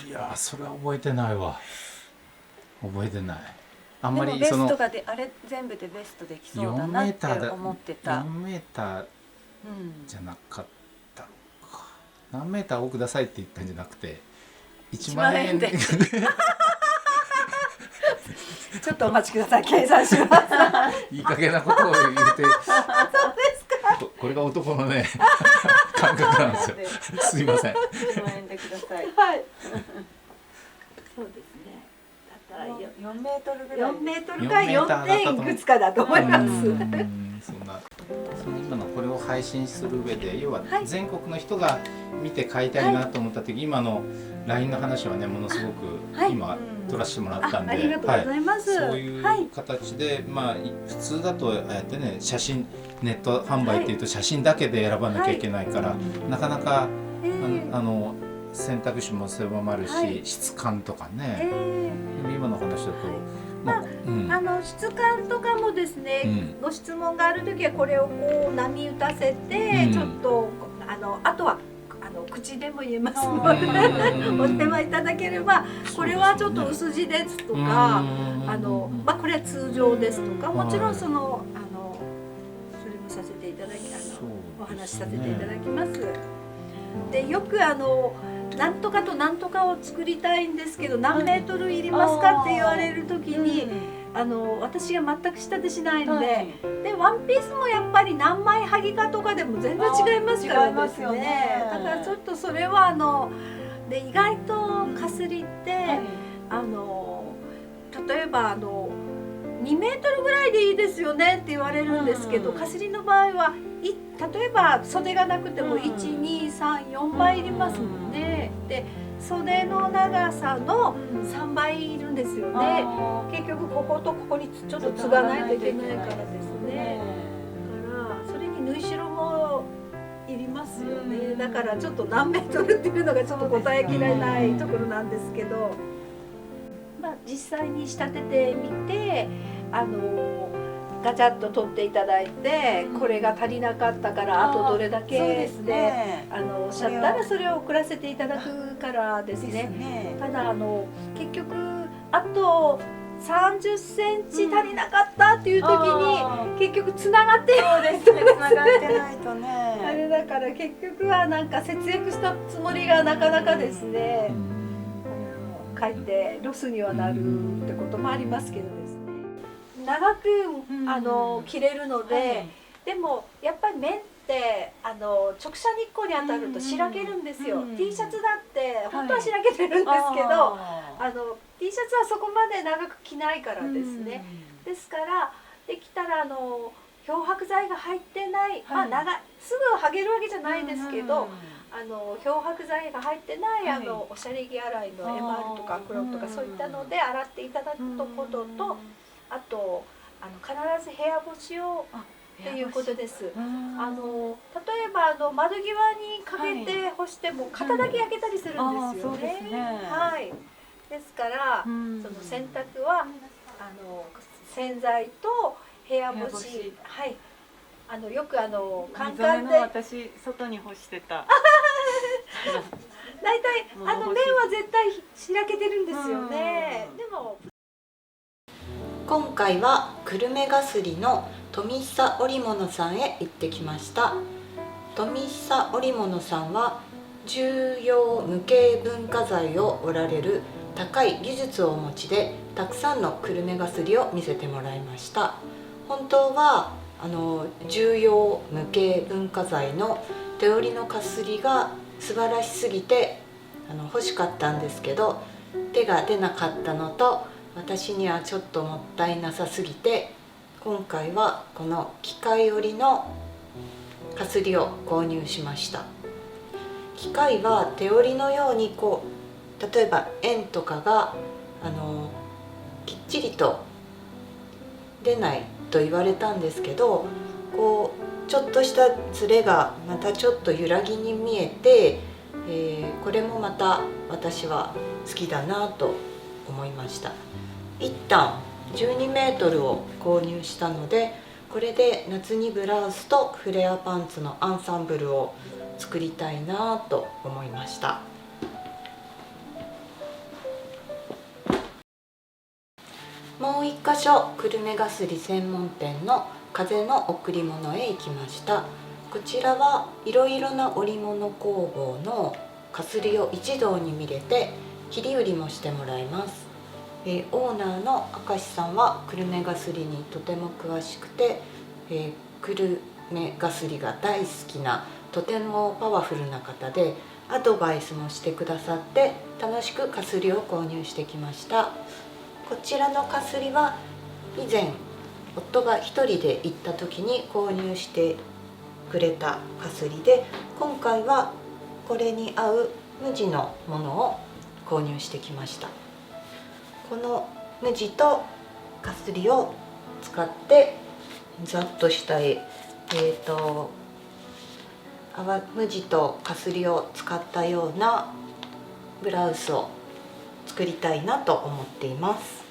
け？
いやー、それは覚えてないわ。覚えてない。あんま
でもベ
りその
ストがであれ全部でベストできそうだ
4
なって
メーターだ、
思ってた。
4メーター
うん
じゃなかったのか。何メーター多くださいって言ったんじゃなくて、1万円で。
ちょっとお待ちください、計算します。
いい加減なことを言って。これが男のね感覚なんですよ。すいません。
1万円でください。
はい。そうですね。だったら
4メートルぐらい。
4メートルか
4メーターだったと思う
4点いくつかだと思います。
そんな今のこれを配信する上で、要は全国の人が見て買いたいなと思った時、今の LINE の話はね、ものすごく今取らせてもらったんで、
ありがとうございます。
そういう形で、まあ普通だとああやってね、写真ネット販売っていうと写真だけで選ばなきゃいけないから、なかなか選択肢も狭まるし、質感とかね、今の話だと、
質感とかもですね、ご質問があるときはこれをこう波打たせて、ちょっとあとは口でも言えますのでお電話いただければ、これはちょっと薄地ですとか、これは通常ですとか、もちろんそれもさせていただきお話しさせていただきます。でよくなんとかとなんとかを作りたいんですけど、何メートルいりますかって言われる時に、私が全く仕立てしないので、でワンピースもやっぱり何枚はぎかとかでも全然違いますからですね。だからちょっとそれはで意外とかすりって、例えば2メートルぐらいでいいですよねって言われるんですけど、かすりの場合は例えば袖がなくても1,2,3,4倍いりますもんね。で袖の長さの3倍いるんですよね。結局こことここにちょっと継がないといけないからですね。だからそれに縫い代もいりますよね。だからちょっと何メートルっていうのがちょっと答えきれないところなんですけど、実際に仕立ててみてガチャッと取っていただいて、これが足りなかったからあとどれだけでおっしゃったらそれを送らせていただくからですね。ただ結局あと30センチ足りなかったっていう時に結局つながってないとですね。つながってないとね。あれだから結局はなんか節約したつもりがなかなかですね、かえってロスにはなるってこともありますけどですね。長く着れるので、でもやっぱり面って直射日光に当たるとしらけるんですよ。T シャツだって本当はしらけてるんですけど、T シャツはそこまで長く着ないからですね。ですからできたら漂白剤が入ってない、すぐ剥げるわけじゃないですけど、漂白剤が入ってないおしゃれ着洗いのMR とかアクロとかそういったので洗っていただくことと、あと必ず部屋干しをっていうことです。例えば窓際にかけて干しても肩だけ焼けたりするんですよね。はい。ですからその洗濯は洗剤と部屋干し、はい。よくカンカンで
私外に干してた。
大体麺は絶対しらけてるんですよね。でも
今回は久留米がすりの富久織物さんへ行ってきました。富久織物さんは重要無形文化財を織られる高い技術をお持ちで、たくさんの久留米がすりを見せてもらいました。本当は重要無形文化財の手織りのかすりが素晴らしすぎて欲しかったんですけど、手が出なかったのと私にはちょっともったいなさすぎて、今回はこの機械織りのかすりを購入しました。機械は手織りのように例えば円とかがきっちりと出ないと言われたんですけど、ちょっとしたズレがまたちょっと揺らぎに見えて、これもまた私は好きだなと思いました。一旦12メートルを購入したので、これで夏にブラウスとフレアパンツのアンサンブルを作りたいなと思いました。もう一箇所、久留米がすり専門店の風の贈り物へ行きました。こちらはいろいろな織物工房のかすりを一堂に見れて切り売りもしてもらいます。オーナーの明石さんは久留米がすりにとても詳しくて、久留米がすりが大好きなとてもパワフルな方で、アドバイスもしてくださって楽しくかすりを購入してきました。こちらのかすりは以前夫が一人で行った時に購入してくれたかすりで、今回はこれに合う無地のものを購入してきました。この無地とかすりを使ってざっとした無地とかすりを使ったようなブラウスを作りたいなと思っています。